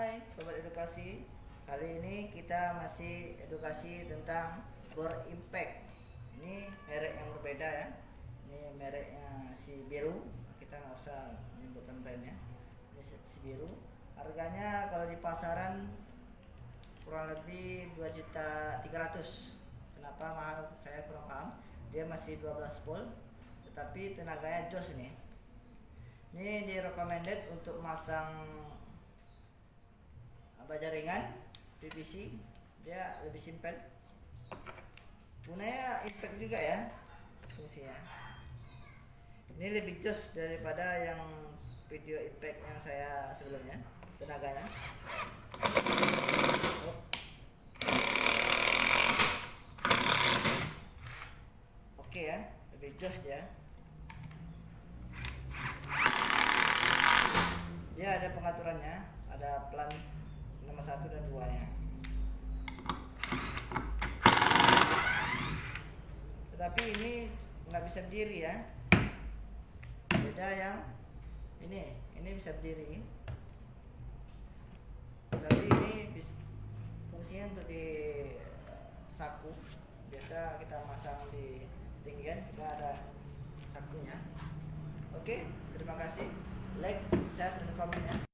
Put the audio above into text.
Hai Sobat Edukasi, kali ini kita masih edukasi tentang bor impact. Ini merek yang berbeda ya. Ini mereknya si biru, kita nggak usah menyebutkan brandnya. Ini si biru. Harganya kalau di pasaran kurang lebih 2.300.000. Kenapa mahal? Saya kurang paham. Dia masih 12 volt, tetapi tenaganya jos ini. Ini di recommended untuk masang baja ringan PVC, dia lebih simpel, gunanya impact juga ya fungsinya. Ini lebih jos daripada yang video impact yang saya sebelumnya, tenaganya. Oke ya, lebih jos dia. Dia ada pengaturannya, ada plan nomor 1 dan 2 nya. Tetapi ini nggak bisa berdiri ya, beda yang ini bisa berdiri, tapi ini fungsinya untuk di saku. Biasa kita masang di tinggian, kita ada sakunya. Oke, terima kasih, like, share, dan komen ya.